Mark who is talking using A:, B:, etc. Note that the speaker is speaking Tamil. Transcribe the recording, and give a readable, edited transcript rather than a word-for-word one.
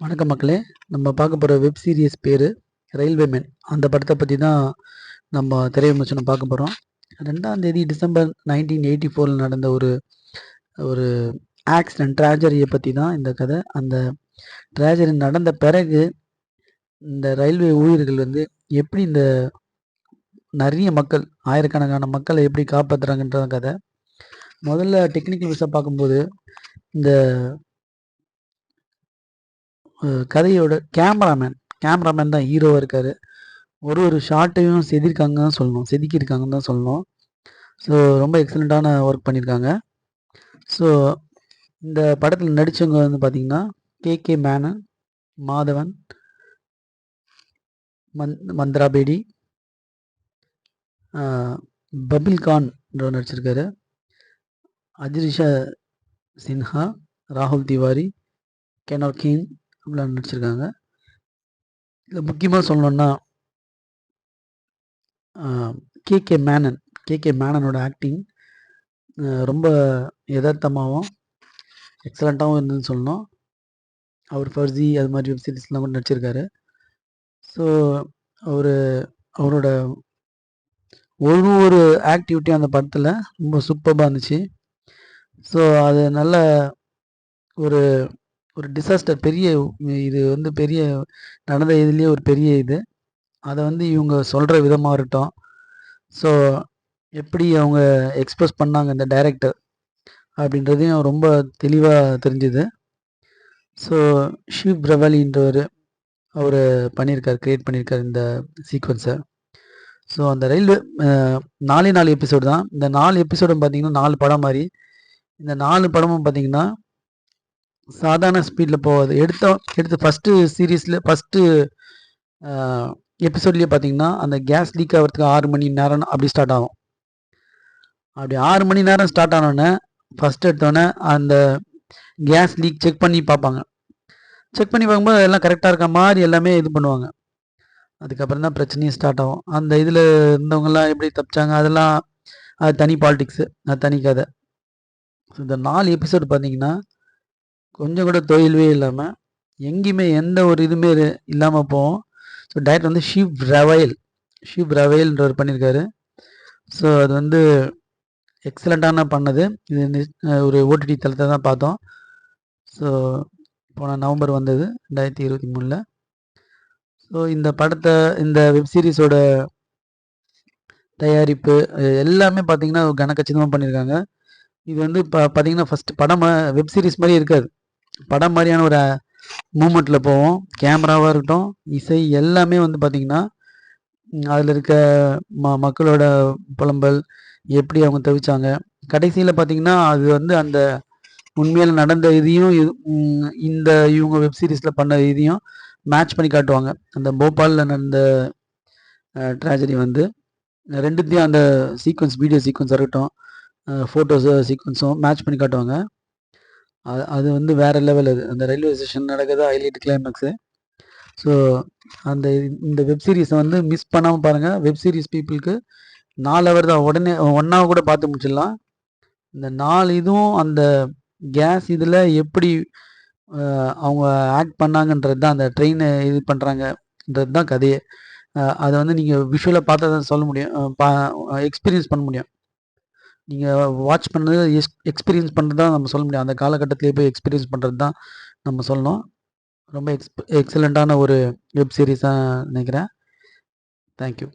A: வணக்கம் மக்களே. நம்ம பார்க்க போகிற வெப் சீரிஸ் பேர் ரயில்வே மேன். அந்த படத்தை பற்றி தான் நம்ம திரை விமர்சனம் பார்க்க போகிறோம். 2ஆம் தேதி டிசம்பர் 1984 நடந்த ஒரு ஒரு ஆக்சிடென்ட் ட்ராஜடியை பற்றி தான் இந்த கதை. அந்த ட்ராஜடி நடந்த பிறகு இந்த ரயில்வே ஊழியர்கள் எப்படி இந்த நிறைய மக்கள், ஆயிரக்கணக்கான மக்களை எப்படி காப்பாற்றுறாங்கன்ற கதை. முதல்ல டெக்னிக்கல் விஷயம் பார்க்கும்போது இந்த கதையோட கேமராமேன் தான் ஹீரோவாக இருக்கார். ஒரு ஷார்ட்டையும் செதுக்கியிருக்காங்கன்னு தான் சொல்லணும். ஸோ ரொம்ப எக்ஸலண்ட்டான ஒர்க் பண்ணியிருக்காங்க. ஸோ இந்த படத்தில் நடித்தவங்க பார்த்திங்கன்னா கே மேனன், மாதவன், மந்த்ரா பேடி, பபில் கான்ன்றவர் நடிச்சிருக்காரு, அஜிரிஷா சின்ஹா, ராகுல் திவாரி, கெனோர் கிங் அப்படிலாம் நடிச்சிருக்காங்க. இதில் முக்கியமாக சொல்லணுன்னா கே மேனனோட ஆக்டிங் ரொம்ப யதார்த்தமாகவும் எக்ஸலண்ட்டாகவும் இருந்ததுன்னு சொல்லணும். அவர் ஃபர்ஸி அது மாதிரி வெப் சீரிஸ்லாம் கூட நடிச்சிருக்காரு. ஸோ அவரோட ஒரு ஆக்டிவிட்டியும் அந்த படத்தில் ரொம்ப சூப்பராக இருந்துச்சு. ஸோ அது நல்ல ஒரு டிசாஸ்டர், இது பெரிய நடந்த இதுலேயே ஒரு பெரிய இது. அதை இவங்க சொல்கிற விதமாக இருக்கட்டும், ஸோ எப்படி அவங்க எக்ஸ்பிரஸ் பண்ணாங்க இந்த டைரக்டர் அப்படின்றதையும் ரொம்ப தெளிவாக தெரிஞ்சுது. ஸோ ஷிவ் பிரவலின்றவர் அவர் கிரியேட் பண்ணியிருக்கார் இந்த சீக்வன்ஸை. ஸோ அந்த ரயில்வே 4 எபிசோடு தான். இந்த 4 எபிசோடும் பார்த்தீங்கன்னா 4 படம் மாதிரி. இந்த 4 படமும் பார்த்தீங்கன்னா சாதாரண ஸ்பீடில் போகாது. எடுத்த ஃபஸ்ட்டு எபிசோட்லேயே பார்த்தீங்கன்னா அந்த கேஸ் லீக் ஆகிறதுக்கு 6 மணி நேரம் அப்படி ஸ்டார்ட் ஆகும். அப்படி 6 மணி நேரம் ஸ்டார்ட் ஆனோடனே ஃபஸ்ட்டு எடுத்தோடனே அந்த கேஸ் லீக் செக் பண்ணி பார்ப்பாங்க. செக் பண்ணி பார்க்கும்போது எல்லாம் கரெக்டாக இருக்க மாதிரி எல்லாமே இது பண்ணுவாங்க. அதுக்கப்புறம் தான் பிரச்சனையும் ஸ்டார்ட் ஆகும். அந்த இதில் இருந்தவங்கெல்லாம் எப்படி தப்பிச்சாங்க, அதெல்லாம் அது தனி பாலிடிக்ஸு, அது தனி கதை. இந்த 4 எபிசோடு பார்த்தீங்கன்னா கொஞ்சம் கூட தொழில்வே இல்லாமல் எங்கேயுமே எந்த ஒரு இதுவுமே இல்லாமல் போகும். ஸோ டைரக்டர் ஷிவ் ரவைல்ன்றவர் பண்ணியிருக்காரு. ஸோ அது எக்ஸலண்ட்டான பண்ணது. இது ஒரு ஓடிடி தளத்தை தான் பார்த்தோம். ஸோ போன நவம்பர் வந்தது 2023. ஸோ இந்த வெப் சீரிஸோட தயாரிப்பு எல்லாமே பார்த்தீங்கன்னா கனக்கச்சிதமாக பண்ணியிருக்காங்க. இது பார்த்தீங்கன்னா ஃபஸ்ட்டு வெப் சீரிஸ் மாதிரி இருக்காது. படம் மாதிரியான ஒரு மூமெண்ட்டில் போவோம். கேமராவாக இருக்கட்டும், இசை எல்லாமே பார்த்தீங்கன்னா அதில் இருக்க மக்களோட புலம்பல், எப்படி அவங்க தவிச்சாங்க. கடைசியில் பார்த்தீங்கன்னா அது அந்த உண்மையில் நடந்த இதையும் இந்த இவங்க வெப் சீரிஸில் பண்ண இதையும் மேட்ச் பண்ணி காட்டுவாங்க. அந்த போபாலில் நடந்த ட்ராஜடி ரெண்டுத்தையும் அந்த வீடியோ சீக்வன்ஸ் இருக்கட்டும், ஃபோட்டோஸு சீக்வன்ஸும் மேட்ச் பண்ணி காட்டுவாங்க. அது வேறு லெவல். அந்த ரயில்வே ஸ்டேஷன் நடக்குது ஹைலைட் கிளைமேக்ஸு. ஸோ இந்த வெப் சீரிஸை மிஸ் பண்ணாமல் பாருங்கள். வெப் சீரிஸ் பீப்புளுக்கு 4 ஹவர் தான், உடனே 1 ஹவர் கூட பார்த்து முடிச்சிடலாம். இந்த 4 இதுவும் அந்த கேஸ் இதில் எப்படி அவங்க ஆக்ட் பண்ணாங்கன்றது தான், அந்த ட்ரெயினை இது பண்ணுறாங்கன்றது தான் கதையே. அதை நீங்கள் விஷுவலாக பார்த்தா தான் சொல்ல முடியும், எக்ஸ்பீரியன்ஸ் பண்ண முடியும். நீங்கள் வாட்ச் பண்ணது எக்ஸ்பீரியன்ஸ் பண்ணுறது தான் நம்ம சொல்ல முடியும். அந்த காலகட்டத்திலே போய் எக்ஸ்பீரியன்ஸ் பண்ணுறது தான் நம்ம சொல்லணும். ரொம்ப எக்ஸலண்ட்டான ஒரு வெப் சீரிஸாக நினைக்கிறேன். தேங்க்யூ.